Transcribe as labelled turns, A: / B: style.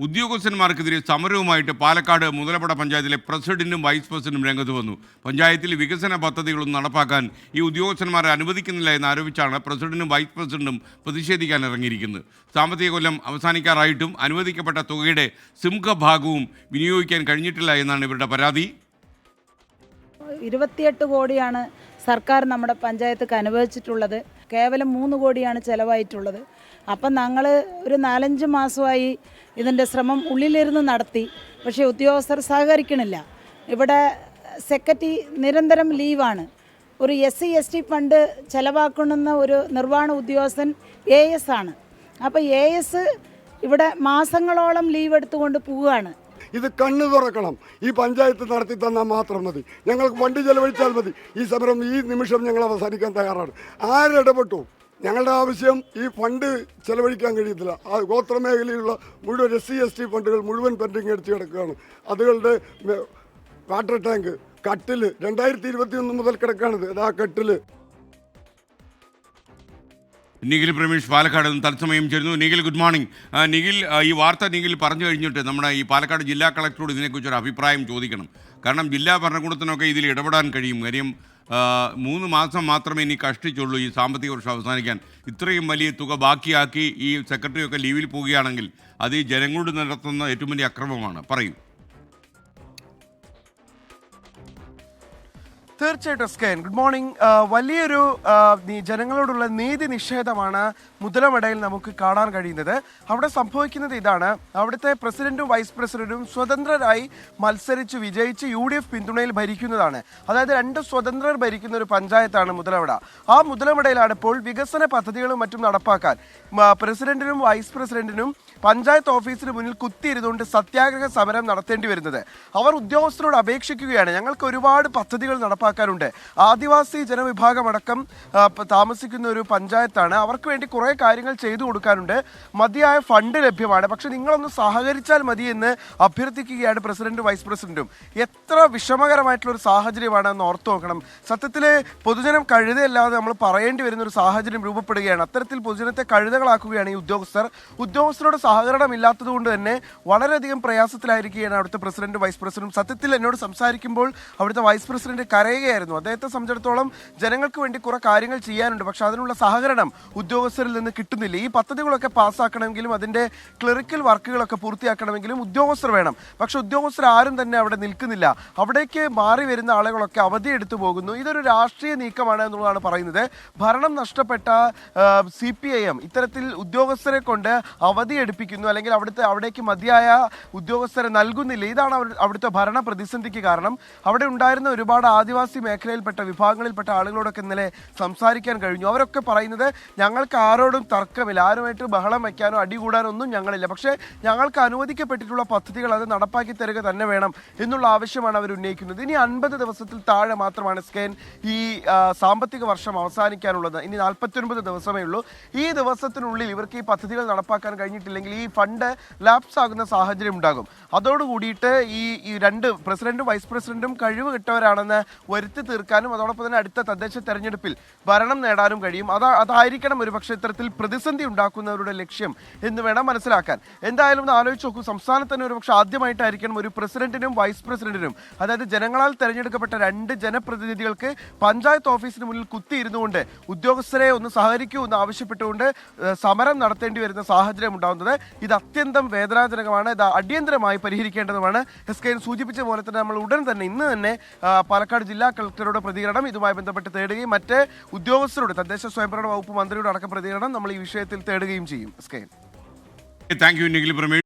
A: ഉദ്യോഗസ്ഥന്മാർക്കെതിരെ സമരവുമായിട്ട് പാലക്കാട് മുതലപ്പട പഞ്ചായത്തിലെ പ്രസിഡന്റും വൈസ് പ്രസിഡന്റും രംഗത്ത് വന്നു. പഞ്ചായത്തിൽ വികസന പദ്ധതികളൊന്നും നടപ്പാക്കാൻ ഈ ഉദ്യോഗസ്ഥന്മാരെ അനുവദിക്കുന്നില്ല എന്നാരോപിച്ചാണ് പ്രസിഡന്റും വൈസ് പ്രസിഡന്റും പ്രതിഷേധിക്കാൻ ഇറങ്ങിയിരിക്കുന്നത്. സാമ്പത്തിക കൊല്ലം അവസാനിക്കാറായിട്ടും അനുവദിക്കപ്പെട്ട തുകയുടെ സിംഹഭാഗവും വിനിയോഗിക്കാൻ കഴിഞ്ഞിട്ടില്ല എന്നാണ് ഇവരുടെ പരാതി.
B: 28 കോടിയാണ് സർക്കാർ നമ്മുടെ പഞ്ചായത്ത് അനുവദിച്ചിട്ടുള്ളത്. കേവലം 3 കോടിയാണ് ചിലവായിട്ടുള്ളത്. അപ്പം ഞങ്ങൾ ഒരു 4-5 മാസമായി ഇതിൻ്റെ ശ്രമം ഉള്ളിലിരുന്ന് നടത്തി. പക്ഷേ ഉദ്യോഗസ്ഥർ സഹകരിക്കണില്ല. ഇവിടെ സെക്രട്ടറി നിരന്തരം ലീവാണ്. ഒരു SC/ST ഫണ്ട് ചിലവാക്കണമെന്ന ഒരു നിർവ്വഹണ ഉദ്യോഗസ്ഥൻ AS ആണ്. അപ്പോൾ AS ഇവിടെ മാസങ്ങളോളം ലീവ് എടുത്തുകൊണ്ട് പോവുകയാണ്.
C: ഇത് കണ്ണു തുറക്കണം. ഈ പഞ്ചായത്ത് നടത്തി തന്നാൽ മാത്രം മതി. ഞങ്ങൾക്ക് ഫണ്ട് ചെലവഴിച്ചാൽ മതി. ഈ സമരം ഈ നിമിഷം ഞങ്ങൾ അവസാനിക്കാൻ തയ്യാറാണ്. ആരിടപെട്ടു? ഞങ്ങളുടെ ആവശ്യം ഈ ഫണ്ട് ചെലവഴിക്കാൻ കഴിയത്തില്ല. ആ ഗോത്രമേഖലയിലുള്ള മുഴുവൻ SC/ST ഫണ്ടുകൾ മുഴുവൻ പെൻഡിങ് അടിച്ച് കിടക്കുകയാണ്. അതുകളുടെ വാട്ടർ ടാങ്ക്, കട്ടിൽ 2021 മുതൽ കിടക്കുകയാണിത്. ആ കട്ടിൽ.
A: നിഖിൽ പ്രമേഷ് പാലക്കാട് നിന്ന് തത്സമയം ചേരുന്നു. Nikhil, good morning. നിഖിൽ, ഈ വാർത്ത നിഖിൽ പറഞ്ഞു കഴിഞ്ഞിട്ട് നമ്മുടെ ഈ പാലക്കാട് ജില്ലാ കളക്ടറോട് ഇതിനെക്കുറിച്ചൊരു അഭിപ്രായം ചോദിക്കണം. കാരണം ജില്ലാ ഭരണകൂടത്തിനൊക്കെ ഇതിൽ ഇടപെടാൻ കഴിയും. കാര്യം 3 മാസം മാത്രമേ ഇനി കഷ്ടിച്ചുള്ളൂ ഈ സാമ്പത്തിക വർഷം അവസാനിക്കാൻ. ഇത്രയും വലിയ തുക ബാക്കിയാക്കി ഈ സെക്രട്ടറിയൊക്കെ ലീവിൽ പോവുകയാണെങ്കിൽ അത് ഈ ജനങ്ങളോട് നടത്തുന്ന ഏറ്റവും വലിയ അക്രമമാണ്. പറയൂ.
D: തീർച്ചയായിട്ടും സ്കേൻ, ഗുഡ് മോർണിംഗ്. വലിയൊരു ജനങ്ങളോടുള്ള നീതി നിഷേധമാണ് മുതലമടയിൽ നമുക്ക് കാണാൻ കഴിയുന്നത്. അവിടെ സംഭവിക്കുന്നത് ഇതാണ്: അവിടുത്തെ പ്രസിഡന്റും വൈസ് പ്രസിഡന്റും സ്വതന്ത്രരായി മത്സരിച്ച് വിജയിച്ച് UDF പിന്തുണയിൽ ഭരിക്കുന്നതാണ്. അതായത് 2 സ്വതന്ത്രർ ഭരിക്കുന്ന ഒരു പഞ്ചായത്താണ് മുതലമട. ആ മുതലമടയിലാണ് ഇപ്പോൾ വികസന പദ്ധതികളും മറ്റും നടപ്പാക്കാൻ പ്രസിഡന്റിനും വൈസ് പ്രസിഡന്റിനും പഞ്ചായത്ത് ഓഫീസിന് മുന്നിൽ കുത്തിയിരുന്നുകൊണ്ട് സത്യാഗ്രഹ സമരം നടത്തേണ്ടി വരുന്നത്. അവർ ഉദ്യോഗസ്ഥരോട് അപേക്ഷിക്കുകയാണ്, ഞങ്ങൾക്ക് ഒരുപാട് പദ്ധതികൾ നടപ്പാക്കാനുണ്ട്. ആദിവാസി ജനവിഭാഗമടക്കം താമസിക്കുന്ന ഒരു പഞ്ചായത്താണ്. അവർക്ക് വേണ്ടി കുറേ കാര്യങ്ങൾ ചെയ്തു കൊടുക്കാനുണ്ട്. മതിയായ ഫണ്ട് ലഭ്യമാണ്. പക്ഷെ നിങ്ങളൊന്ന് സഹകരിച്ചാൽ മതി എന്ന് അഭ്യർത്ഥിക്കുകയാണ് പ്രസിഡന്റും വൈസ് പ്രസിഡന്റും. എത്ര വിഷമകരമായിട്ടുള്ള ഒരു സാഹചര്യമാണ് എന്ന് ഓർത്തു നോക്കണം. സത്യത്തിൽ പൊതുജനം കഴുതയല്ലാതെ നമ്മൾ പറയേണ്ടി വരുന്ന ഒരു സാഹചര്യം രൂപപ്പെടുകയാണ്. അത്തരത്തിൽ പൊതുജനത്തെ കഴുതകളാക്കുകയാണ് ഈ ഉദ്യോഗസ്ഥരോട് സഹകരണം ഇല്ലാത്തത് കൊണ്ട് തന്നെ വളരെയധികം പ്രയാസത്തിലായിരിക്കുകയാണ് അവിടുത്തെ പ്രസിഡന്റ് വൈസ് പ്രസിഡന്റും. സത്യത്തിൽ എന്നോട് സംസാരിക്കുമ്പോൾ അവിടുത്തെ വൈസ് പ്രസിഡന്റ് കരയുകയായിരുന്നു. അദ്ദേഹത്തെ സംബന്ധിച്ചിടത്തോളം ജനങ്ങൾക്ക് വേണ്ടി കുറെ കാര്യങ്ങൾ ചെയ്യാനുണ്ട്, പക്ഷെ അതിനുള്ള സഹകരണം ഉദ്യോഗസ്ഥരിൽ നിന്ന് കിട്ടുന്നില്ല. ഈ പദ്ധതികളൊക്കെ പാസ്സാക്കണമെങ്കിലും അതിന്റെ ക്ലറിക്കൽ വർക്കുകളൊക്കെ പൂർത്തിയാക്കണമെങ്കിലും ഉദ്യോഗസ്ഥർ വേണം. പക്ഷെ ഉദ്യോഗസ്ഥർ ആരും തന്നെ അവിടെ നിൽക്കുന്നില്ല. അവിടേക്ക് മാറി വരുന്ന ആളുകളൊക്കെ അവധിയെടുത്തു പോകുന്നു. ഇതൊരു രാഷ്ട്രീയ നീക്കമാണ് എന്നുള്ളതാണ് പറയുന്നത്. ഭരണം നഷ്ടപ്പെട്ട CPIM ഇത്തരത്തിൽ ഉദ്യോഗസ്ഥരെ കൊണ്ട് അവധി എടുപ്പിക്കുന്നു, അല്ലെങ്കിൽ അവിടേക്ക് മതിയായ ഉദ്യോഗസ്ഥരെ നൽകുന്നില്ല. ഇതാണ് അവിടുത്തെ ഭരണ പ്രതിസന്ധിക്ക് കാരണം. അവിടെ ഉണ്ടായിരുന്ന ഒരുപാട് ആദിവാസി മേഖലയിൽപ്പെട്ട വിഭാഗങ്ങളിൽപ്പെട്ട ആളുകളോടൊക്കെ ഇന്നലെ സംസാരിക്കാൻ കഴിഞ്ഞു. അവരൊക്കെ പറയുന്നത്, ഞങ്ങൾക്ക് ആരോടും തർക്കമില്ല, ആരുമായിട്ട് ബഹളം വയ്ക്കാനോ അടികൂടാനോ ഒന്നും ഞങ്ങളില്ല, പക്ഷേ ഞങ്ങൾക്ക് അനുവദിക്കപ്പെട്ടിട്ടുള്ള പദ്ധതികൾ അത് നടപ്പാക്കി തരിക തന്നെ വേണം എന്നുള്ള ആവശ്യമാണ് അവർ ഉന്നയിക്കുന്നത്. ഇനി 50 ദിവസത്തിൽ താഴെ മാത്രമാണ് സ്കേൻ ഈ സാമ്പത്തിക വർഷം അവസാനിക്കാനുള്ളത്. ഇനി 49 ദിവസമേ ഉള്ളൂ. ഈ ദിവസത്തിനുള്ളിൽ ഇവർക്ക് ഈ പദ്ധതികൾ നടപ്പാക്കാൻ കഴിഞ്ഞിട്ടില്ലെങ്കിൽ ഈ ഫണ്ട് ലാപ്സ് ആകുന്ന സാഹചര്യം ഉണ്ടാകും. അതോടുകൂടിയിട്ട് ഈ 2 പ്രസിഡന്റും വൈസ് പ്രസിഡന്റും കഴിവ് കിട്ടവരാണെന്ന് വരുത്തി തീർക്കാനും അതോടൊപ്പം തന്നെ അടുത്ത തദ്ദേശ തെരഞ്ഞെടുപ്പിൽ ഭരണം നേടാനും കഴിയും. അതായിരിക്കണം ഒരുപക്ഷെ ഇത്തരത്തിൽ പ്രതിസന്ധി ഉണ്ടാക്കുന്നവരുടെ ലക്ഷ്യം എന്ന് വേണം മനസ്സിലാക്കാൻ. എന്തായാലും ഒന്ന് ആലോചിച്ച് നോക്കൂ, സംസ്ഥാനത്ത് തന്നെ ഒരുപക്ഷെ ആദ്യമായിട്ടായിരിക്കണം ഒരു പ്രസിഡന്റിനും വൈസ് പ്രസിഡന്റിനും, അതായത് ജനങ്ങളാൽ തെരഞ്ഞെടുക്കപ്പെട്ട 2 ജനപ്രതിനിധികൾക്ക് പഞ്ചായത്ത് ഓഫീസിന് മുന്നിൽ കുത്തിയിരുന്നുകൊണ്ട് ഉദ്യോഗസ്ഥരെ ഒന്ന് സഹകരിക്കൂ എന്ന് ആവശ്യപ്പെട്ടുകൊണ്ട് സമരം നടത്തേണ്ടി വരുന്ന സാഹചര്യം ഉണ്ടാകുന്നത്. ഇത് അത്യന്തം വേദനാജനകമാണ്. ഇത് അടിയന്തരമായി പരിഹരിക്കേണ്ടതുമാണ്. SKN സൂചിപ്പിച്ച പോലെ തന്നെ നമ്മൾ ഉടൻ തന്നെ ഇന്ന് തന്നെ പാലക്കാട് ജില്ലാ കളക്ടറുടെ പ്രതികരണം ഇതുമായി ബന്ധപ്പെട്ട് തേടുകയും മറ്റ് ഉദ്യോഗസ്ഥരോട് തദ്ദേശ സ്വയംഭരണ വകുപ്പ് മന്ത്രിയുടെ അടക്കം പ്രതികരണം നമ്മൾ ഈ വിഷയത്തിൽ തേടുകയും ചെയ്യും. SKN.
A: Thank you Nikhil Pramesh.